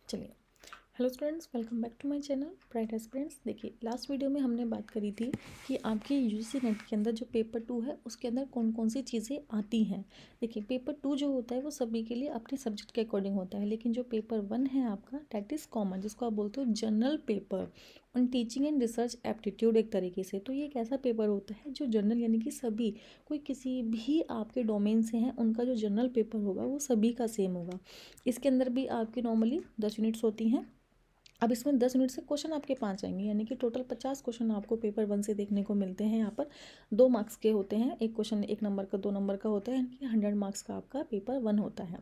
चलिए, hello students, welcome back to my channel bright aspirants. देखिए, last video में हमने बात करी थी कि आपके यूजीसी नेट के अंदर जो पेपर 2 है उसके अंदर कौन कौन सी चीज़ें आती हैं। देखिए, पेपर 2 जो होता है वो सभी के लिए अपने सब्जेक्ट के अकॉर्डिंग होता है, लेकिन जो पेपर 1 है आपका दैट इज़ कॉमन, जिसको आप बोलते हो general paper on teaching and research aptitude एक तरीके से। तो ये एक ऐसा पेपर होता है जो जनरल यानी कि सभी, कोई किसी भी आपके डोमेन से हैं उनका जो जनरल पेपर होगा वो सभी का सेम होगा। इसके अंदर भी आपकी नॉर्मली 10 यूनिट्स होती हैं। अब इसमें 10 यूनिट से क्वेश्चन आपके 5 आएंगे, यानी कि टोटल 50 क्वेश्चन आपको पेपर 1 से देखने को मिलते हैं। यहाँ पर 2 मार्क्स के होते हैं, एक क्वेश्चन 1 नंबर का 2 नंबर का होता है, यानी कि 100 मार्क्स का आपका पेपर 1 होता है।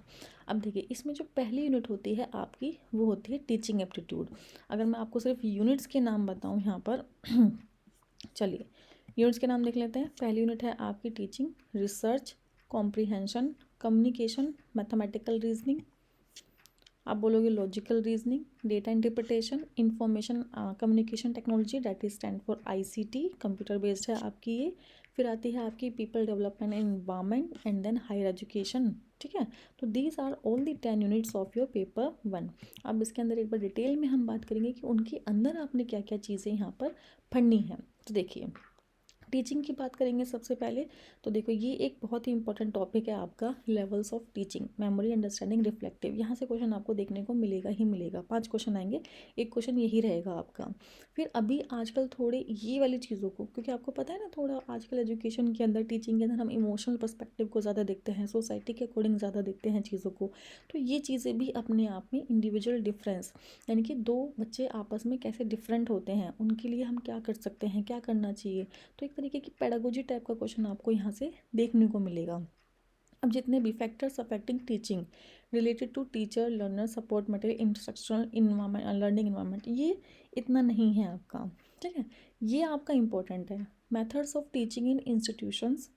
अब देखिए, इसमें जो पहली यूनिट होती है आपकी वो होती है टीचिंग एप्टीट्यूड। अगर मैं आपको सिर्फ यूनिट्स के नाम बताऊँ यहाँ पर चलिए यूनिट्स के नाम देख लेते हैं। पहली यूनिट है आपकी teaching, research, comprehension, communication, mathematical reasoning, आप बोलोगे logical reasoning, data interpretation, information communication technology that is stand for ICT, computer based है आपकी ये। फिर आती है आपकी people development and environment and then higher education. ठीक है, तो these are all the 10 units of your paper 1। अब इसके अंदर एक बार डिटेल में हम बात करेंगे कि उनके अंदर आपने क्या क्या चीज़ें यहाँ पर पढ़नी है। तो देखिए, टीचिंग की बात करेंगे सबसे पहले। तो देखो, ये एक बहुत ही इंपॉर्टेंट टॉपिक है आपका, levels of teaching, memory, understanding, reflective. यहाँ से क्वेश्चन आपको देखने को मिलेगा ही मिलेगा, 5 क्वेश्चन आएंगे, एक क्वेश्चन यही रहेगा आपका। फिर अभी आजकल थोड़े ये वाली चीज़ों को, क्योंकि आपको पता है ना, थोड़ा आजकल एजुकेशन के अंदर, टीचिंग के अंदर हम इमोशनल पर्सपेक्टिव को ज़्यादा देखते हैं, सोसाइटी के अकॉर्डिंग ज़्यादा देखते हैं चीज़ों को। तो ये चीज़ें भी अपने आप में इंडिविजुअल डिफरेंस, यानी कि दो बच्चे आपस में कैसे डिफरेंट होते हैं, उनके लिए हम क्या कर सकते हैं, क्या करना चाहिए। तो एक तरीके की पेडागोजी टाइप का क्वेश्चन आपको यहाँ से देखने को मिलेगा। अब जितने भी factors affecting teaching related to teacher, learner, support material, instructional environment, learning environment, ये इतना नहीं है आपका। ठीक है, ये आपका इंपॉर्टेंट है। Methods of teaching in institutions,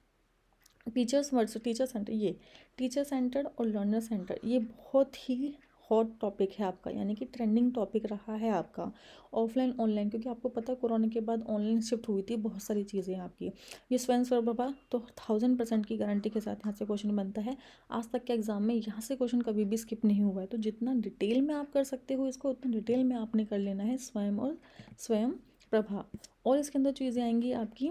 teachers words, teacher centre, ये टीचर सेंटर्ड और लर्नर सेंटर, ये बहुत ही हॉट टॉपिक है आपका, यानी कि ट्रेंडिंग टॉपिक रहा है आपका। ऑफलाइन ऑनलाइन, क्योंकि आपको पता है कोरोना के बाद ऑनलाइन शिफ्ट हुई थी बहुत सारी चीज़ें आपकी। ये स्वयं प्रभा, तो 1000% की गारंटी के साथ यहाँ से क्वेश्चन बनता है। आज तक के एग्जाम में यहाँ से क्वेश्चन कभी भी स्किप नहीं हुआ है। तो जितना डिटेल में आप कर सकते हो इसको, उतना डिटेल में आपने कर लेना है, स्वयं और स्वयं प्रभा। और इसके अंदर चीज़ें आएंगी आपकी,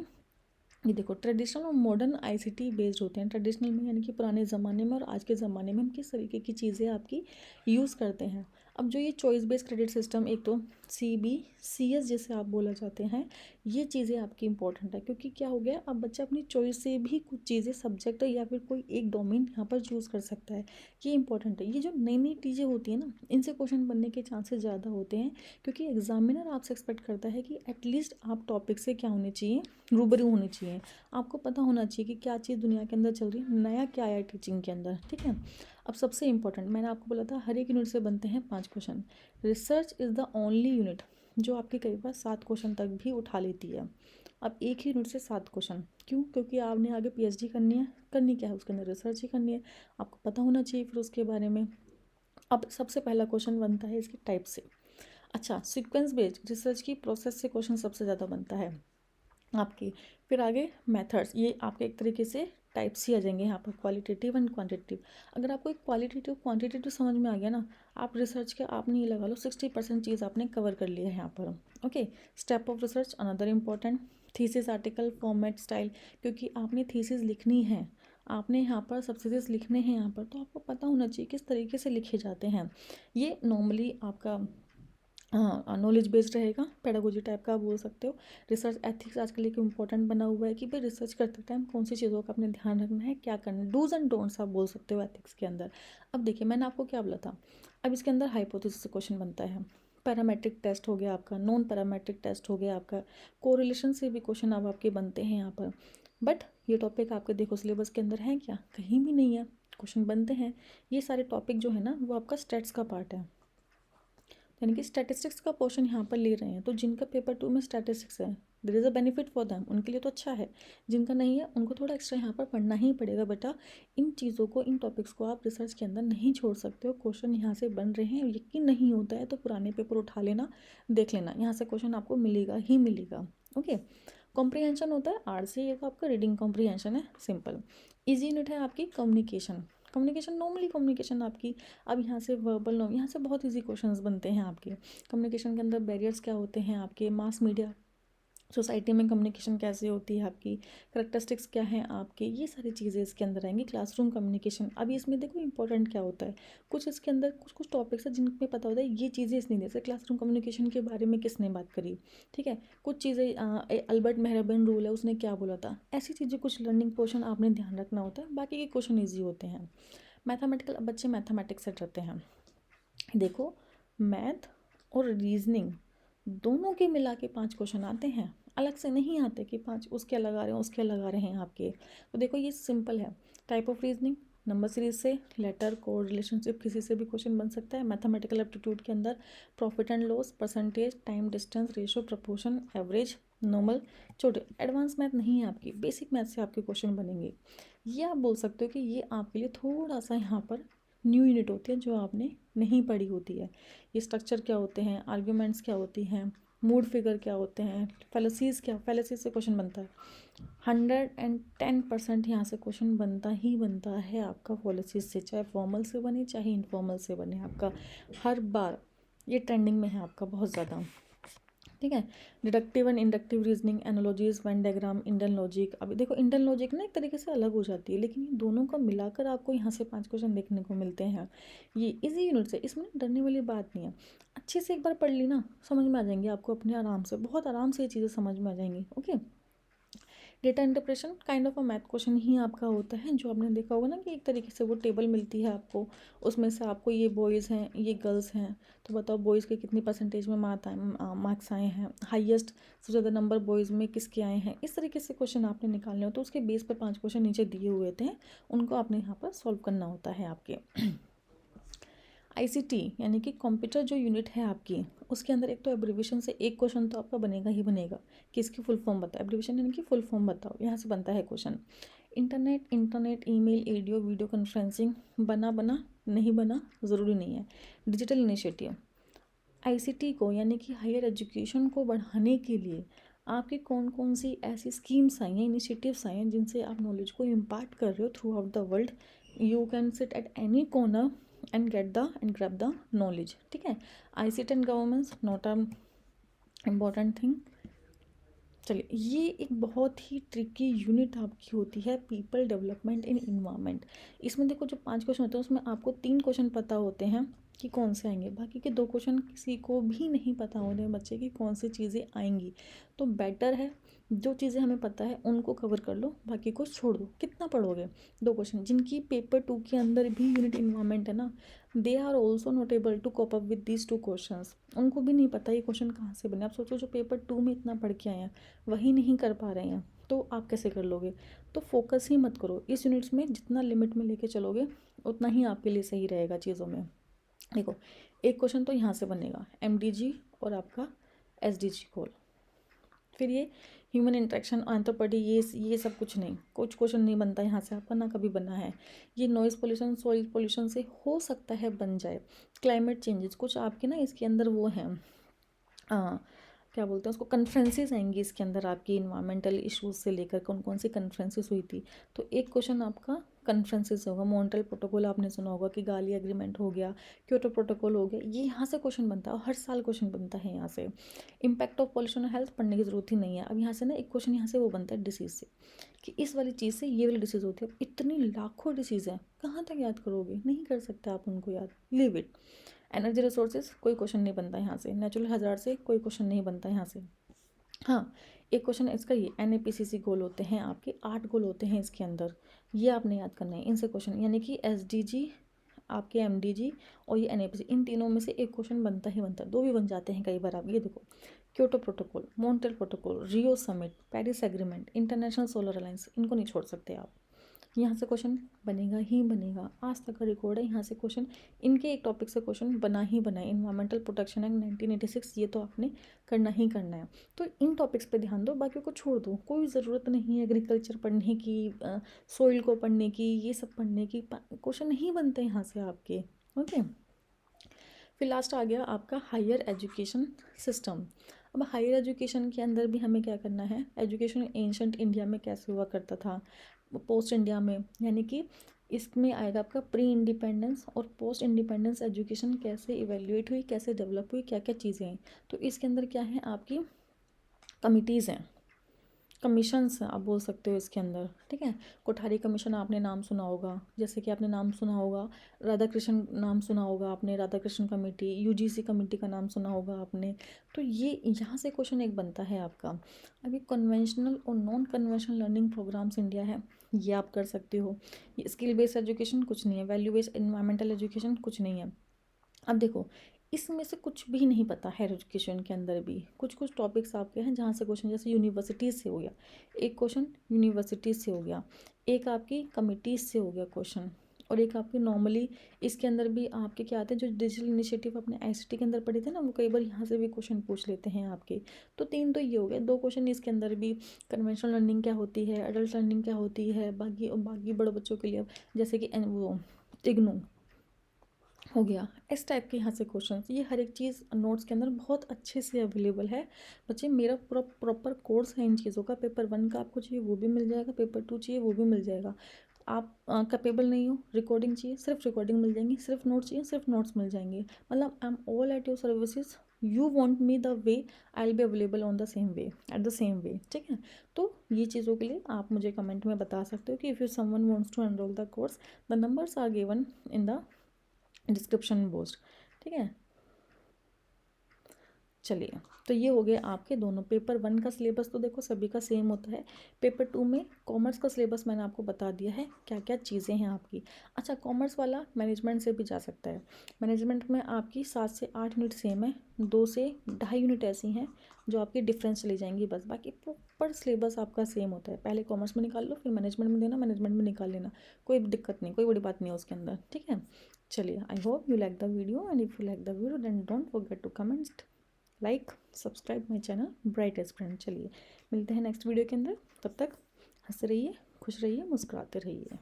ये देखो, ट्रेडिशनल और मॉडर्न आईसीटी बेस्ड होते हैं। ट्रेडिशनल में यानी कि पुराने ज़माने में, और आज के ज़माने में हम किस तरीके की चीज़ें आपकी यूज़ करते हैं। अब जो ये चॉइस बेस्ड क्रेडिट सिस्टम, एक तो CBCS जैसे आप बोला जाते हैं, ये चीज़ें आपकी इंपॉर्टेंट है, क्योंकि क्या हो गया, अब बच्चा अपनी चॉइस से भी कुछ चीज़ें सब्जेक्ट या फिर कोई एक डोमेन यहाँ पर चूज़ कर सकता है। ये इंपॉर्टेंट है। ये जो नई नई चीज़ें होती हैं ना, इनसे क्वेश्चन बनने के चांसेस ज़्यादा होते हैं, क्योंकि एग्जामिनर आपसे एक्सपेक्ट करता है कि एटलीस्ट आप टॉपिक से क्या होने चाहिए, रूबरू होनी चाहिए, आपको पता होना चाहिए कि क्या चीज़ दुनिया के अंदर चल रही है, नया क्या आया टीचिंग के अंदर। ठीक है, अब सबसे इंपॉर्टेंट, मैंने आपको बोला था हर एक यूनिट से बनते हैं 5 question. Research is the only unit जो आपके कई बार 7 क्वेश्चन तक भी उठा लेती है। अब एक ही यूनिट से 7 क्वेश्चन क्यों? क्योंकि आपने आगे PhD करनी है, करनी क्या है उसके अंदर, रिसर्च ही करनी है, आपको पता होना चाहिए फिर उसके बारे में। अब सबसे पहला क्वेश्चन बनता है इसके टाइप से। अच्छा, सीक्वेंस बेस्ड रिसर्च की प्रोसेस से क्वेश्चन सबसे ज़्यादा बनता है आपकी। फिर आगे मेथड्स, ये आपके एक तरीके से टाइप्स ही आ जाएंगे यहाँ पर, क्वालिटेटिव एंड क्वांटिटेटिव। अगर आपको एक क्वालिटेटिव क्वांटिटेटिव समझ में आ गया ना, आप रिसर्च के, आपने ये लगा लो 60% चीज़ आपने कवर कर लिया है यहाँ पर। Okay, step of research another important, thesis, article, format, style, क्योंकि आपने थीसिस लिखनी है, आपने यहाँ पर सब्सिडिज लिखने हैं यहाँ पर, तो आपको पता होना चाहिए किस तरीके से लिखे जाते हैं। ये नॉर्मली आपका नॉलेज बेस्ड रहेगा, पेडागोजी टाइप का आप बोल सकते हो। रिसर्च एथिक्स आजकल एक इम्पॉर्टेंट बना हुआ है कि भाई रिसर्च करते टाइम कौन सी चीज़ों का अपने ध्यान रखना है, क्या करना है, डूज एंड डोंट्स आप बोल सकते हो एथिक्स के अंदर। अब देखिए, मैंने आपको क्या बोला था, अब इसके अंदर हाइपोथेसिस से क्वेश्चन बनता है, पैरामेट्रिक टेस्ट हो गया आपका, नॉन पैरामेट्रिक टेस्ट हो गया आपका, कोरिलेशन से भी क्वेश्चन अब आपके बनते हैं यहाँ पर। बट ये टॉपिक आपके देखो सिलेबस के अंदर है क्या? कहीं भी नहीं है, क्वेश्चन बनते हैं। ये सारे टॉपिक जो है ना वो आपका स्टेट्स का पार्ट है, यानी कि स्टैटिस्टिक्स का पोर्शन यहाँ पर ले रहे हैं। तो जिनका पेपर 2 में स्टैटिस्टिक्स है, there is a benefit for them, उनके लिए तो अच्छा है। जिनका नहीं है उनको थोड़ा एक्स्ट्रा यहाँ पर पढ़ना ही पड़ेगा बेटा। इन चीज़ों को, इन टॉपिक्स को आप रिसर्च के अंदर नहीं छोड़ सकते हो। क्वेश्चन यहाँ से बन रहे हैं, यकीन नहीं होता है तो पुराने पेपर उठा लेना, देख लेना, यहाँ से क्वेश्चन आपको मिलेगा ही मिलेगा। ओके, कॉम्प्रीहेंशन होता है R से, ये तो आपका रीडिंग कॉम्प्रीहेंशन है, सिंपल। ईजी यूनिट है आपकी कम्युनिकेशन। कम्युनिकेशन नॉर्मली कम्युनिकेशन आपकी, अब यहाँ से वर्बल यहाँ से बहुत इजी क्वेश्चंस बनते हैं आपके। कम्युनिकेशन के अंदर बैरियर्स क्या होते हैं आपके, मास मीडिया, सोसाइटी में कम्युनिकेशन कैसे होती है आपकी, करेक्टरिस्टिक्स क्या हैं आपके, ये सारी चीज़ें इसके अंदर आएंगी। क्लासरूम कम्युनिकेशन, अभी इसमें देखो इंपॉर्टेंट क्या होता है, कुछ इसके अंदर कुछ कुछ टॉपिक्स है जिनमें पता होता है ये चीज़ें इसने जैसे क्लासरूम कम्युनिकेशन के बारे में किसने बात करी, ठीक है, कुछ चीज़ें अल्बर्ट मेहराबियन रूल है उसने क्या बोला था, ऐसी चीज़ें कुछ लर्निंग पोर्शन आपने ध्यान रखना होता है। बाकी के क्वेश्चन ईजी होते हैं। मैथमेटिकल, अब बच्चे मैथमेटिक्स से डरते हैं, देखो मैथ और रीजनिंग दोनों के मिला के 5 क्वेश्चन आते हैं, अलग से नहीं आते कि 5 उसके अलग आ रहे हैं उसके अलग आ रहे हैं आपके। तो देखो ये सिंपल है, type of reasoning, number series से, लेटर, कोड, रिलेशनशिप, किसी से भी क्वेश्चन बन सकता है। मैथमेटिकल एप्टीट्यूड के अंदर profit and loss, percentage, time, distance, ratio, proportion, average, normal, छोटे। एडवांस मैथ नहीं है आपकी, बेसिक मैथ से आपके क्वेश्चन बनेंगे। ये आप बोल सकते हो कि ये आपके लिए थोड़ा सा यहाँ पर न्यू यूनिट होती है जो आपने नहीं पढ़ी होती है। ये स्ट्रक्चर क्या होते हैं, आर्ग्यूमेंट्स क्या होती हैं, मूड फिगर क्या होते हैं, फैलेसीज क्या, फैलेसीज से क्वेश्चन बनता है 110% यहाँ से क्वेश्चन बनता ही बनता है आपका फैलेसीज से, चाहे फॉर्मल से बने चाहे इनफॉर्मल से बने आपका, हर बार ये ट्रेंडिंग में है आपका बहुत ज़्यादा, ठीक है। Deductive and inductive reasoning, analogies, Venn diagram, Indian logic. अभी देखो इंडियन लॉजिक ना एक तरीके से अलग हो जाती है, लेकिन ये दोनों का मिलाकर आपको यहाँ से 5 क्वेश्चन देखने को मिलते हैं। ये इजी यूनिट से, इसमें डरने वाली बात नहीं है। अच्छे से एक बार पढ़ ली ना, समझ में आ जाएंगे आपको अपने आराम से, बहुत आराम से ये चीज़ें समझ में आ जाएंगी। Okay, data interpretation kind of a math question ही आपका होता है, जो आपने देखा होगा ना कि एक तरीके से वो टेबल मिलती है आपको, उसमें से आपको ये बॉयज़ हैं ये गर्ल्स हैं, तो बताओ बॉयज़ के कितनी परसेंटेज में मार्क्स आए हैं, हाईएस्ट सबसे ज़्यादा नंबर बॉयज़ में किसके आए हैं, इस तरीके से क्वेश्चन आपने निकालने हो। तो उसके बेस पर 5 क्वेश्चन नीचे दिए हुए थे, उनको आपने यहाँ पर सॉल्व करना होता है आपके। आईसीटी यानी कि कंप्यूटर जो यूनिट है आपकी, उसके अंदर एक तो एब्रीविएशन से एक क्वेश्चन तो आपका बनेगा ही बनेगा कि इसकी फुल फॉर्म बताओ, एब्रीविएशन यानी कि फुल फॉर्म बताओ, यहाँ से बनता है question. Internet, email, audio, video conferencing, बना बना नहीं बना ज़रूरी नहीं है। डिजिटल इनिशिएटिव, आईसीटी को यानी कि हायर एजुकेशन को बढ़ाने के लिए आपकी कौन कौन सी ऐसी स्कीम्स आई हैं, इनिशिएटिव्स आए हैं जिनसे आप नॉलेज को इम्पार्ट कर रहे हो through out the world. You can sit at any corner and grab the knowledge, ठीक है। ICT and governance not a important thing. चलिए, ये एक बहुत ही ट्रिकी यूनिट आपकी होती है, पीपल डेवलपमेंट इन इन्वायरमेंट। इसमें देखो जो 5 क्वेश्चन होते हैं उसमें आपको 3 क्वेश्चन पता होते हैं कि कौन से आएंगे, बाकी के 2 क्वेश्चन किसी को भी नहीं पता होते हैं बच्चे की कौन सी चीज़ें आएंगी। तो बेटर है जो चीज़ें हमें पता है उनको कवर कर लो, बाकी को छोड़ दो। कितना पढ़ोगे, 2 क्वेश्चन। जिनकी पेपर 2 के अंदर भी यूनिट इन्वायरमेंट है ना, they are also not able to cope up with these 2 question. उनको भी नहीं पता ये क्वेश्चन कहाँ से बने। आप सोचो जो पेपर 2 में इतना पढ़ के आए हैं वही नहीं कर पा रहे हैं तो आप कैसे कर लोगे। तो फोकस ही मत करो इस यूनिट्स में, जितना लिमिट में लेके चलोगे उतना ही आपके लिए सही रहेगा चीज़ों में। देखो एक क्वेश्चन तो यहाँ से बनेगा एमडीजी और आपका एसडीजी गोल, फिर ये ह्यूमन इंटरेक्शन, एंथ्रोपोडी, ये सब कुछ नहीं, कुछ क्वेश्चन नहीं बनता यहाँ से आपका, ना कभी बना है। ये नॉइज़ पोल्यूशन, सॉइल पोल्यूशन से हो सकता है बन जाए। क्लाइमेट चेंजेस कुछ आपके ना इसके अंदर वो हैं, क्या बोलते हैं उसको, कन्फ्रेंसेस आएंगी इसके अंदर आपकी इन्वायरमेंटल इश्यूज से लेकर कौन कौन सी कन्फ्रेंसेस हुई थी। तो एक क्वेश्चन आपका कन्फ्रेंसेस होगा। मॉन्ट्रियल प्रोटोकॉल आपने सुना होगा कि गाली एग्रीमेंट हो गया, क्योटो प्रोटोकॉल हो गया, ये यहाँ से क्वेश्चन बनता है और हर साल क्वेश्चन बनता है यहाँ से। इम्पैक्ट ऑफ पॉल्यूशन और हेल्थ पढ़ने की जरूरत ही नहीं है। अब यहाँ से ना एक क्वेश्चन यहाँ से वो बनता है डिसीज़ से, कि इस वाली चीज़ से ये वाली डिसीज़ होती है। अब इतनी लाखों डिसीज़ हैं, कहाँ तक याद करोगे, नहीं कर सकते आप उनको याद, लीव इट। एनर्जी रिसोर्सेज कोई क्वेश्चन नहीं बनता यहाँ से। नेचुरल हज़ार्ड से कोई क्वेश्चन नहीं बनता यहाँ से। हाँ, एक क्वेश्चन इसका ये NAPCC गोल होते हैं आपके, 8 गोल होते हैं इसके अंदर, ये आपने याद करना है। इनसे क्वेश्चन यानी कि SDG, आपके MDG और ये NAPCC, इन तीनों में से एक क्वेश्चन बनता ही बनता है, 2 भी बन जाते हैं कई बार। आप ये देखो, Kyoto protocol, Montreal protocol, Rio summit, Paris agreement, international solar alliance, इनको नहीं छोड़ सकते आप। यहाँ से क्वेश्चन बनेगा ही बनेगा, आज तक का रिकॉर्ड है यहाँ से क्वेश्चन, इनके एक टॉपिक से क्वेश्चन बना ही बना है। इन्वायरमेंटल प्रोटेक्शन एक्ट 1986, ये तो आपने करना ही करना है। तो इन टॉपिक्स पे ध्यान दो, बाकी को छोड़ दो, कोई ज़रूरत नहीं है एग्रीकल्चर पढ़ने की, सोइल को पढ़ने की, ये सब पढ़ने की, क्वेश्चन नहीं बनते यहाँ से आपके। ओके, फिर लास्ट आ गया आपका हायर एजुकेशन सिस्टम। अब हायर एजुकेशन के अंदर भी हमें क्या करना है, एजुकेशन एंशंट इंडिया में कैसे हुआ करता था, पोस्ट इंडिया में, यानी कि इसमें आएगा आपका प्री इंडिपेंडेंस और पोस्ट इंडिपेंडेंस एजुकेशन कैसे इवेल्युएट हुई, कैसे डेवलप हुई, क्या क्या चीज़ें हैं। तो इसके अंदर क्या है, आपकी कमिटीज़ हैं, कमीशंस आप बोल सकते हो इसके अंदर, ठीक है। कोठारी कमीशन आपने नाम सुना होगा, जैसे कि आपने नाम सुना होगा राधा कृष्ण, नाम सुना होगा आपने Radha Krishna committee, UGC committee का नाम सुना होगा आपने। तो ये यहाँ से क्वेश्चन एक बनता है आपका। अभी कन्वेंशनल और non conventional learning programs India है, ये आप कर सकते हो। ये स्किल बेस्ड एजुकेशन कुछ नहीं है, वैल्यू बेस्ड इन्वायरमेंटल एजुकेशन कुछ नहीं है। अब देखो, इसमें से कुछ भी नहीं पता है एजुकेशन के अंदर भी कुछ कुछ टॉपिक्स आपके हैं जहाँ से क्वेश्चन, जैसे यूनिवर्सिटीज़ से हो गया एक क्वेश्चन, यूनिवर्सिटीज़ से हो गया एक, आपकी कमिटीज़ से हो गया क्वेश्चन, और एक आपकी नॉर्मली इसके अंदर भी आपके क्या आते हैं, जो डिजिटल इनिशिएटिव अपने आईसीटी के अंदर पढ़े थे ना, वो कई बार यहाँ से भी क्वेश्चन पूछ लेते हैं आपके। तो 3 तो ये हो गए, 2 क्वेश्चन इसके अंदर भी, कन्वेंशनल लर्निंग क्या होती है, एडल्ट लर्निंग क्या होती है, बाकी बाकी बड़े बच्चों के लिए जैसे कि वो इग्नू हो गया, इस टाइप के यहाँ से क्वेश्चन, ये हर एक चीज़ नोट्स के अंदर बहुत अच्छे से अवेलेबल है। बच्चे मेरा पूरा प्रॉपर कोर्स है इन चीज़ों का, पेपर 1 का आपको चाहिए वो भी मिल जाएगा, पेपर 2 चाहिए वो भी मिल जाएगा। आप कैपेबल नहीं हो, रिकॉर्डिंग चाहिए सिर्फ रिकॉर्डिंग मिल जाएंगी, सिर्फ नोट्स चाहिए सिर्फ नोट्स मिल जाएंगे। मतलब I am all at your services, you want me the way, I will be available on the same way, at the same way, ठीक है। तो ये चीज़ों के लिए आप मुझे कमेंट में बता सकते हो कि if you someone wants to enrol the course, the numbers are given in the description box, ठीक है। चलिए, तो ये हो गया आपके दोनों। पेपर 1 का सिलेबस तो देखो सभी का सेम होता है। पेपर 2 में कॉमर्स का सिलेबस मैंने आपको बता दिया है क्या क्या चीज़ें हैं आपकी। अच्छा, कॉमर्स वाला मैनेजमेंट से भी जा सकता है। मैनेजमेंट में आपकी 7 से 8 यूनिट सेम है, 2 से 2.5 यूनिट ऐसी हैं जो आपकी डिफरेंस चली जाएंगी बस, बाकी प्रॉपर सिलेबस आपका सेम होता है। पहले कॉमर्स में निकाल लो, फिर मैनेजमेंट में देना, मैनेजमेंट में निकाल लेना, कोई दिक्कत नहीं, कोई बड़ी बात नहीं है उसके अंदर, ठीक है। चलिए, I hope you like the video, and if you like the video then don't forget to comment, like, subscribe my channel bright aspirants. चलिए, मिलते हैं नेक्स्ट वीडियो के अंदर, तब तक हंसते रहिए, खुश रहिए, मुस्कुराते रहिए।